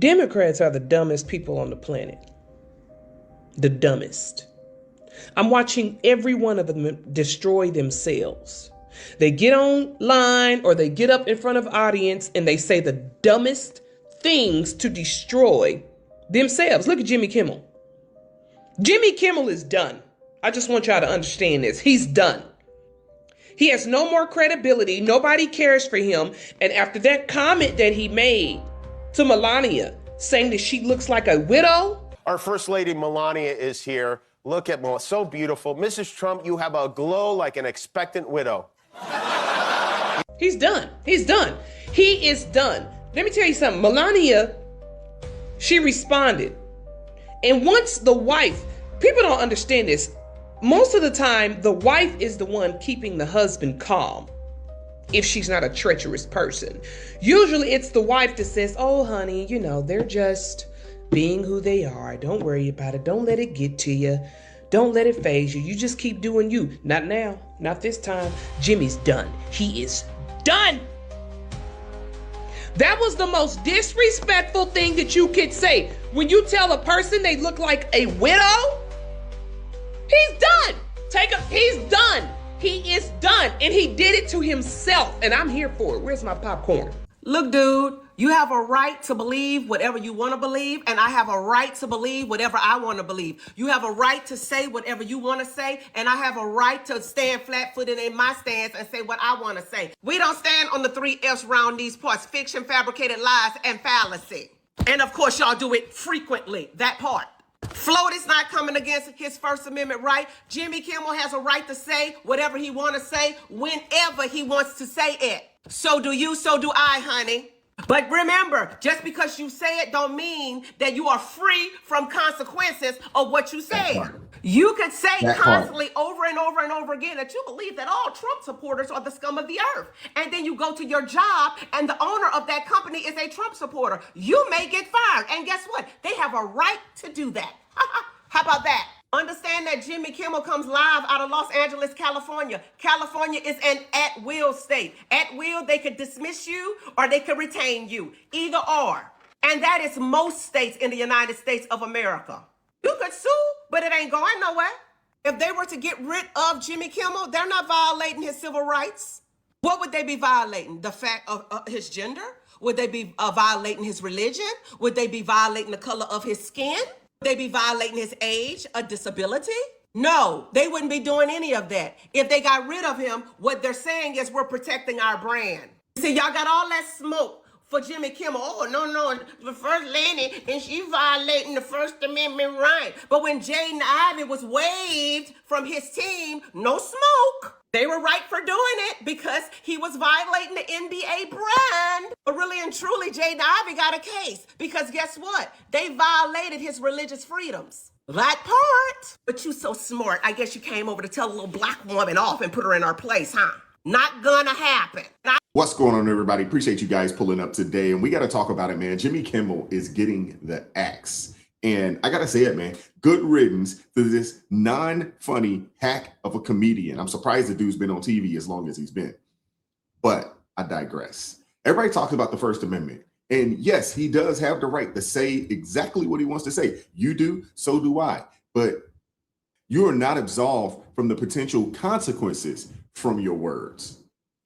Democrats are the dumbest people on the planet. The dumbest. I'm watching every one of them destroy themselves. They get online or they get up in front of audience and they say the dumbest things to destroy themselves. Look at Jimmy Kimmel. Jimmy Kimmel is done. I just want y'all to understand this. He's done. He has no more credibility. Nobody cares for him. And after that comment that he made to Melania, saying that she looks like a widow. Our First Lady Melania is here. Look at Melania, so beautiful. Mrs. Trump, you have a glow like an expectant widow. He's done. He's done. He is done. Let me tell you something. Melania, she responded. And once the wife, people don't understand this. Most of the time, the wife is the one keeping the husband calm if she's not a treacherous person. Usually it's the wife that says, oh, honey, you know, they're just being who they are. Don't worry about it. Don't let it get to you. Don't let it phase you. You just keep doing you. Not now. Not this time. Jimmy's done. He is done. That was the most disrespectful thing that you could say. When you tell a person they look like a widow, he's done. He's done. He is done. And he did it to himself. And I'm here for it. Where's my popcorn? Look, dude, you have a right to believe whatever you want to believe, and I have a right to believe whatever I want to believe. You have a right to say whatever you want to say, and I have a right to stand flat-footed in my stance and say what I want to say. We don't stand on the 3 F's round these parts: fiction, fabricated lies, and fallacy. And of course, y'all do it frequently, that part. Floyd is not coming against his First Amendment right. Jimmy Kimmel has a right to say whatever he want to say whenever he wants to say it. So do you, so do I, honey. But remember, just because you say it don't mean that you are free from consequences of what you say. You could say constantly over and over and over again that you believe that all Trump supporters are the scum of the earth. And then you go to your job and the owner of that company is a Trump supporter. You may get fired. And guess what? They have a right to do that. How about that? Understand that Jimmy Kimmel comes live out of Los Angeles, California. California is an at-will state. At will, they could dismiss you or they could retain you. Either or. And that is most states in the United States of America. You could sue, but it ain't going nowhere. If they were to get rid of Jimmy Kimmel, they're not violating his civil rights. What would they be violating? The fact of his gender? Would they be violating his religion? Would they be violating the color of his skin? They be violating his age, a disability? No, they wouldn't be doing any of that. If they got rid of him, what they're saying is we're protecting our brand. See, y'all got all that smoke for Jimmy Kimmel. Oh, no, the First Lady, and she violating the First Amendment right. But when Jaden Ivey was waived from his team, no smoke. They were right for doing it because he was violating the NBA brand. But really and truly, Jaden Ivey got a case because guess what? They violated his religious freedoms. That part. But you so smart. I guess you came over to tell a little black woman off and put her in her place, huh? Not gonna happen. What's going on, everybody? Appreciate you guys pulling up today. And we got to talk about it, man. Jimmy Kimmel is getting the axe. And I got to say it, man, good riddance to this non-funny hack of a comedian. I'm surprised the dude's been on TV as long as he's been. But I digress. Everybody talks about the First Amendment. And yes, he does have the right to say exactly what he wants to say. You do, so do I. But you are not absolved from the potential consequences from your words.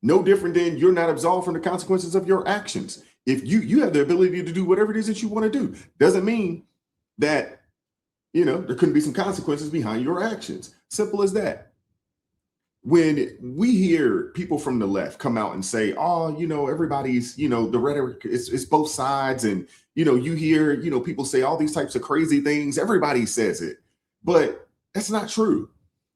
No different than you're not absolved from the consequences of your actions. If you have the ability to do whatever it is that you want to do, doesn't mean that, you know, there couldn't be some consequences behind your actions. Simple as that. When we hear people from the left come out and say, oh, you know, everybody's, you know, the rhetoric it's both sides. And, you know, you hear, you know, people say all these types of crazy things. Everybody says it, but that's not true.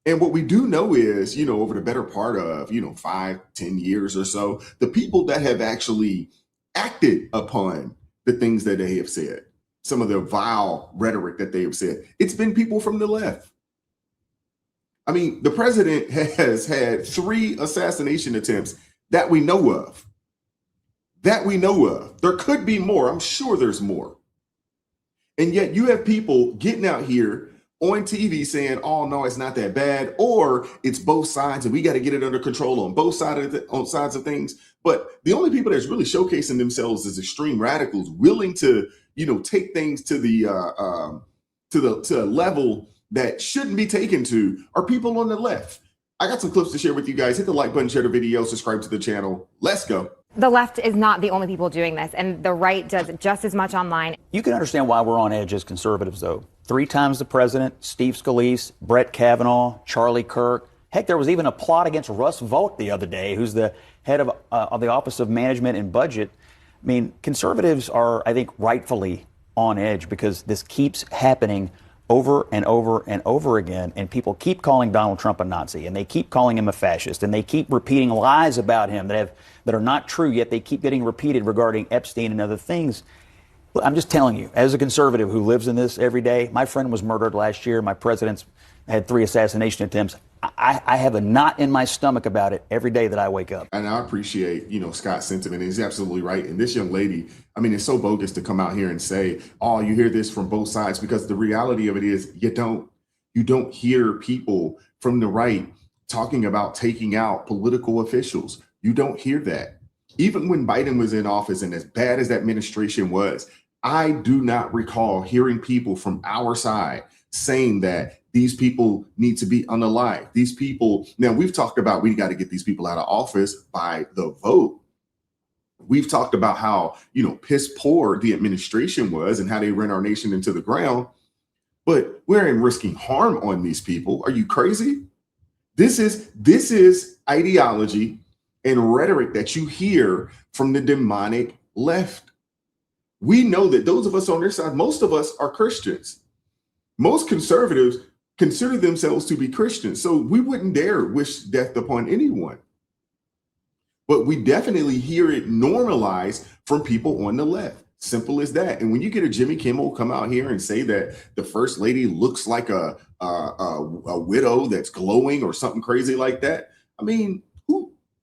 And what we do know is, you know, over the better part of, you know, 5-10 years or so, the people that have actually acted upon the things that they have said, some of the vile rhetoric that they have said, it's been people from the left. I mean, the president has had 3 assassination attempts that we know of. There could be more. I'm sure there's more. And yet you have people getting out here on TV saying, oh, no, it's not that bad, or it's both sides and we got to get it under control on both sides of things. But the only people that's really showcasing themselves as extreme radicals willing to, take things to the to a level that shouldn't be taken to are people on the left. I got some clips to share with you guys. Hit the like button, share the video, subscribe to the channel. Let's go. The left is not the only people doing this, and the right does just as much online. You can understand why we're on edge as conservatives, though. 3 times the president, Steve Scalise, Brett Kavanaugh, Charlie Kirk. Heck, there was even a plot against Russ Vought the other day, who's the head of the Office of Management and Budget. I mean, conservatives are, I think, rightfully on edge because this keeps happening over and over and over again, and people keep calling Donald Trump a Nazi, and they keep calling him a fascist, and they keep repeating lies about him that are not true, yet they keep getting repeated regarding Epstein and other things. I'm just telling you, as a conservative who lives in this every day, my friend was murdered last year. My president's had 3 assassination attempts. I have a knot in my stomach about it every day that I wake up. And I appreciate, Scott's sentiment. He's absolutely right. And this young lady, I mean, it's so bogus to come out here and say, oh, you hear this from both sides, because the reality of it is you don't hear people from the right talking about taking out political officials. You don't hear that. Even when Biden was in office, and as bad as that administration was, I do not recall hearing people from our side saying that these people need to be unalived. These people, now we've talked about we got to get these people out of office by the vote. We've talked about how, piss poor the administration was and how they ran our nation into the ground. But we're risking harm on these people. Are you crazy? This is ideology and rhetoric that you hear from the demonic left. We know that those of us on their side, most of us are Christians. Most conservatives consider themselves to be Christians, so we wouldn't dare wish death upon anyone. But we definitely hear it normalized from people on the left. Simple as that. And when you get a Jimmy Kimmel come out here and say that the first lady looks like a widow that's glowing or something crazy like that, I mean,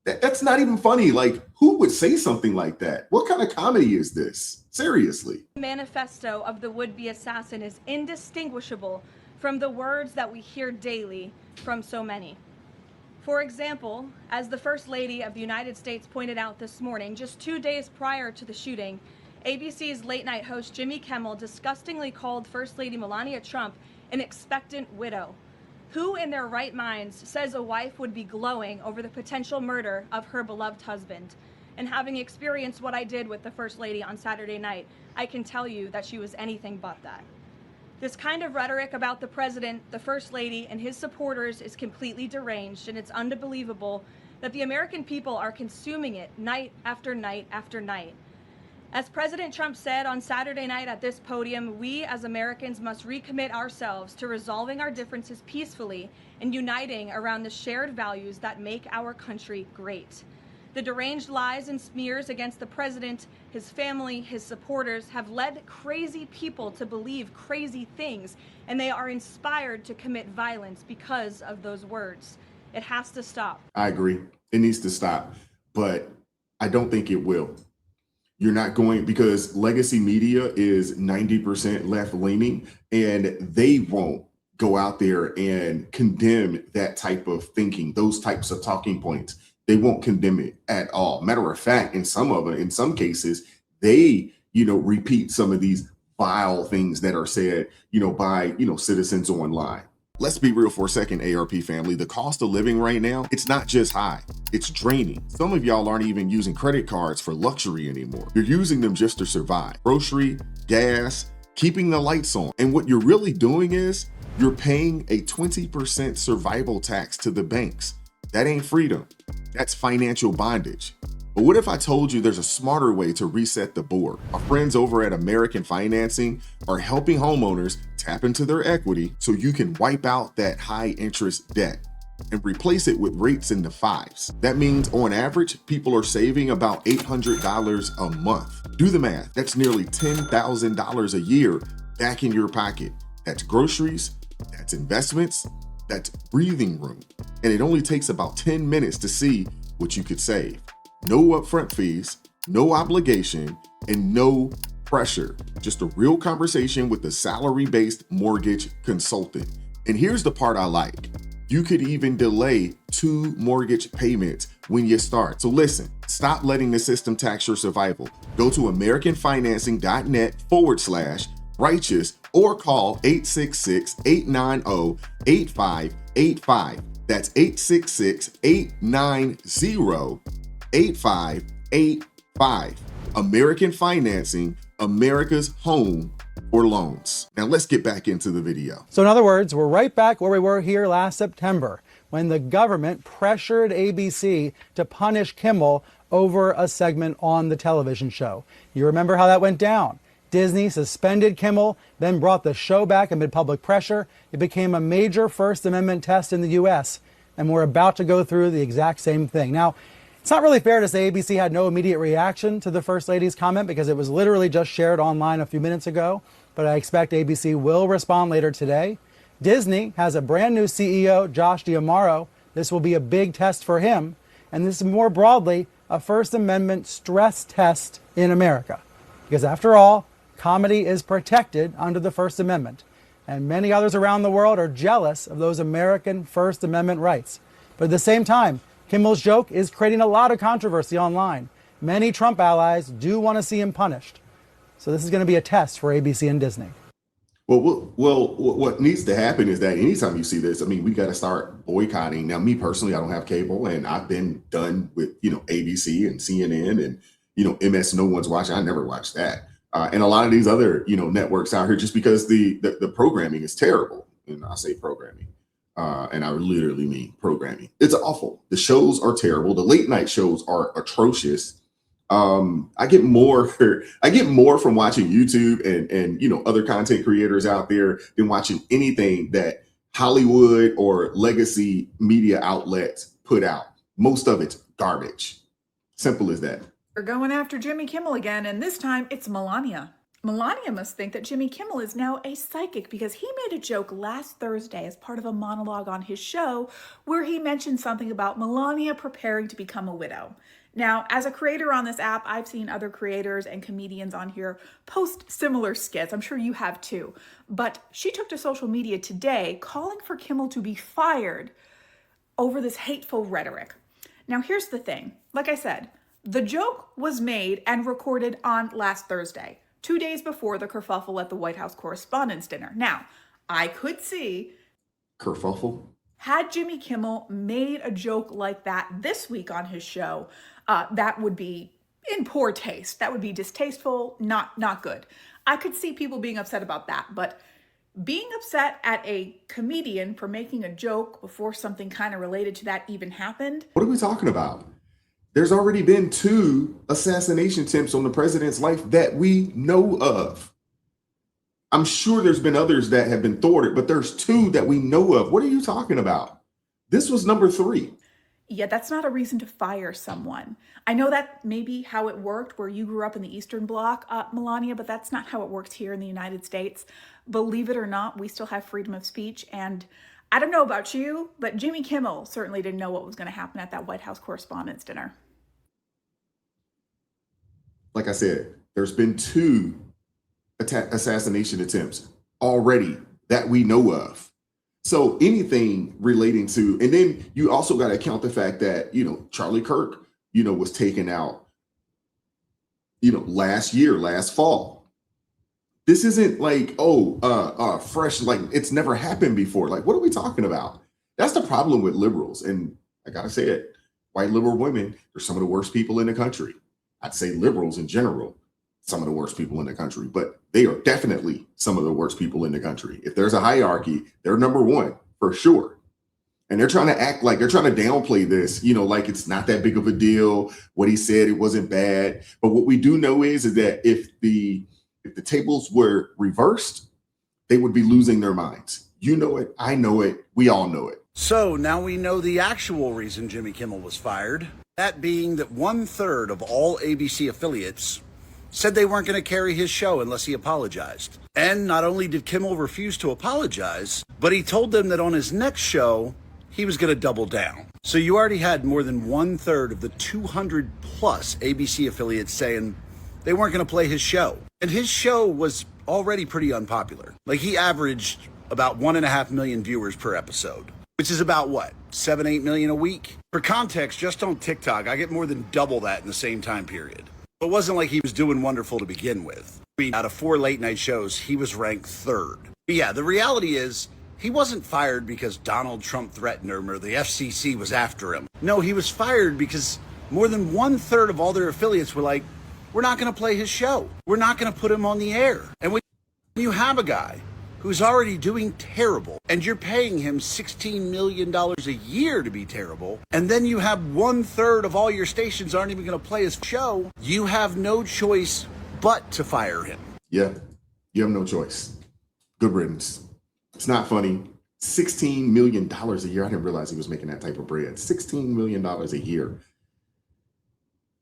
that's not even funny. Like, who would say something like that? What kind of comedy is this? Seriously. The manifesto of the would-be assassin is indistinguishable from the words that we hear daily from so many. For example, as the First Lady of the United States pointed out this morning, just 2 days prior to the shooting, ABC's late-night host Jimmy Kimmel disgustingly called First Lady Melania Trump an expectant widow. Who in their right minds says a wife would be glowing over the potential murder of her beloved husband? And having experienced what I did with the First Lady on Saturday night, I can tell you that she was anything but that. This kind of rhetoric about the president, the First Lady, and his supporters is completely deranged, and it's unbelievable that the American people are consuming it night after night after night. As President Trump said on Saturday night at this podium, we as Americans must recommit ourselves to resolving our differences peacefully and uniting around the shared values that make our country great. The deranged lies and smears against the president, his family, his supporters have led crazy people to believe crazy things, and they are inspired to commit violence because of those words. It has to stop. I agree. It needs to stop, but I don't think it will. You're not going, because legacy media is 90% left-leaning, and they won't go out there and condemn that type of thinking, those types of talking points. They won't condemn it at all. Matter of fact, in some cases, they, repeat some of these vile things that are said, by, citizens online. Let's be real for a second, ARP family. The cost of living right now, it's not just high, it's draining. Some of y'all aren't even using credit cards for luxury anymore. You're using them just to survive. Grocery, gas, keeping the lights on. And what you're really doing is you're paying a 20% survival tax to the banks. That ain't freedom. That's financial bondage. But what if I told you there's a smarter way to reset the board? Our friends over at American Financing are helping homeowners tap into their equity so you can wipe out that high interest debt and replace it with rates in the 5s. That means on average, people are saving about $800 a month. Do the math. That's nearly $10,000 a year back in your pocket. That's groceries, that's investments, that's breathing room. And it only takes about 10 minutes to see what you could save. No upfront fees, no obligation, and no pressure. Just a real conversation with a salary-based mortgage consultant. And here's the part I like. You could even delay 2 mortgage payments when you start. So listen, Stop letting the system tax your survival. Go to americanfinancing.net/righteous or call 866-890-8585. That's 866-890-8585. American Financing, America's home for loans. Now let's get back into the video. So in other words, we're right back where we were here last September when the government pressured ABC to punish Kimmel over a segment on the television show. You remember how that went down. Disney suspended Kimmel, then brought the show back amid public pressure. It became a major First Amendment test in the U.S., and we're about to go through the exact same thing. Now, it's not really fair to say ABC had no immediate reaction to the First Lady's comment because it was literally just shared online a few minutes ago, but I expect ABC will respond later today. Disney has a brand new CEO, Josh D'Amaro. This will be a big test for him, and this is more broadly a First Amendment stress test in America. Because after all, comedy is protected under the First Amendment, and many others around the world are jealous of those American First Amendment rights. But at the same time, Kimmel's joke is creating a lot of controversy online. Many Trump allies do want to see him punished. So this is going to be a test for ABC and Disney. Well, what needs to happen is that anytime you see this, I mean, we got to start boycotting. Now, me personally, I don't have cable, and I've been done with, ABC and CNN and, MS No One's Watching. I never watched that. And a lot of these other, networks out here, just because the programming is terrible. And I say programming. And I literally mean programming. It's awful. The shows are terrible. The late night shows are atrocious. I get more from watching YouTube and other content creators out there than watching anything that Hollywood or legacy media outlets put out. Most of it's garbage. Simple as that. We're going after Jimmy Kimmel again, and this time it's Melania. Melania must think that Jimmy Kimmel is now a psychic because he made a joke last Thursday as part of a monologue on his show where he mentioned something about Melania preparing to become a widow. Now, as a creator on this app, I've seen other creators and comedians on here post similar skits. I'm sure you have too. But she took to social media today calling for Kimmel to be fired over this hateful rhetoric. Now, here's the thing. Like I said, the joke was made and recorded on last Thursday, 2 days before the kerfuffle at the White House Correspondents' Dinner. Now, I could see... Kerfuffle? Had Jimmy Kimmel made a joke like that this week on his show, that would be in poor taste. That would be distasteful, not good. I could see people being upset about that, but being upset at a comedian for making a joke before something kind of related to that even happened... What are we talking about? There's already been 2 assassination attempts on the president's life that we know of. I'm sure there's been others that have been thwarted, but there's 2 that we know of. What are you talking about? This was number 3. Yeah, that's not a reason to fire someone. I know that may be how it worked where you grew up in the Eastern Bloc, Melania, but that's not how it works here in the United States. Believe it or not, we still have freedom of speech. And I don't know about you, but Jimmy Kimmel certainly didn't know what was going to happen at that White House Correspondents' Dinner. Like I said, there's been 2 assassination attempts already that we know of. So anything relating to, and then you also got to account the fact that, Charlie Kirk, was taken out, last fall. This isn't like, fresh, like it's never happened before. Like, what are we talking about? That's the problem with liberals. And I got to say it, white liberal women are some of the worst people in the country. I'd say liberals in general, some of the worst people in the country, but they are definitely some of the worst people in the country. If there's a hierarchy, they're number 1 for sure. And they're trying to act like they're trying to downplay this, like it's not that big of a deal. What he said, it wasn't bad. But what we do know is that if the tables were reversed, they would be losing their minds. You know it. I know it. We all know it. So now we know the actual reason Jimmy Kimmel was fired. That being that 1/3 of all ABC affiliates said they weren't going to carry his show unless he apologized. And not only did Kimmel refuse to apologize, but he told them that on his next show, he was going to double down. So you already had more than 1/3 of the 200 plus ABC affiliates saying they weren't going to play his show. And his show was already pretty unpopular. Like he averaged about 1.5 million viewers per episode, which is about what? 7-8 million a week. For context, just on TikTok, I get more than double that in the same time period. It wasn't like he was doing wonderful to begin with. I mean, out of 4 late night shows, he was ranked 3rd. But yeah, the reality is, he wasn't fired because Donald Trump threatened him or the FCC was after him. No, he was fired because more than 1/3 of all their affiliates were like, we're not going to play his show. We're not going to put him on the air. And when you have a guy who's already doing terrible and you're paying him $16 million a year to be terrible, and then you have 1/3 of all your stations aren't even going to play his show, you have no choice but to fire him. Yeah, you have no choice. Good riddance. It's not funny. $16 million a year. I didn't realize he was making that type of bread. $16 million a year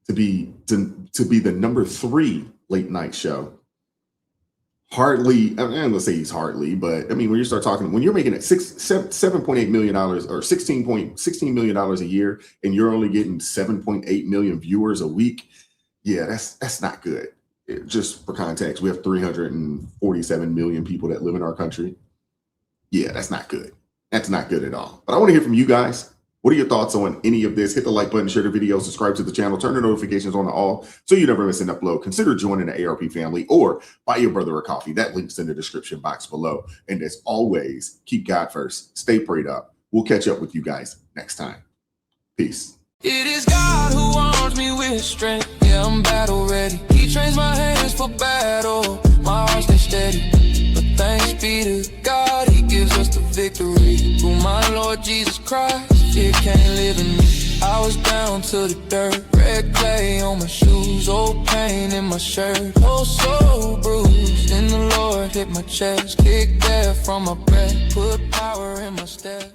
to be the number 3 late night show. Hardly, I mean, let's say he's hardly, but I mean, when you start talking, when you're making it $7.8 million or $16 million a year, and you're only getting 7.8 million viewers a week, yeah, that's not good. Just for context, we have 347 million people that live in our country. Yeah, that's not good. That's not good at all. But I want to hear from you guys. What are your thoughts on any of this? Hit the like button, share the video, subscribe to the channel, turn the notifications on to all so you never miss an upload. Consider joining the ARP family or buy your brother a coffee. That link's in the description box below. And as always, keep God first. Stay prayed up. We'll catch up with you guys next time. Peace. It is God who arms me with strength. Yeah, I'm battle ready. He trains my hands for battle. My heart stays steady. But thanks be to God, he gives us the victory. Through my Lord Jesus Christ, fear can't live in me. I was down to the dirt, red clay on my shoes, old pain in my shirt, oh so bruised. Then the Lord hit my chest, kicked air from my breath, put power in my step.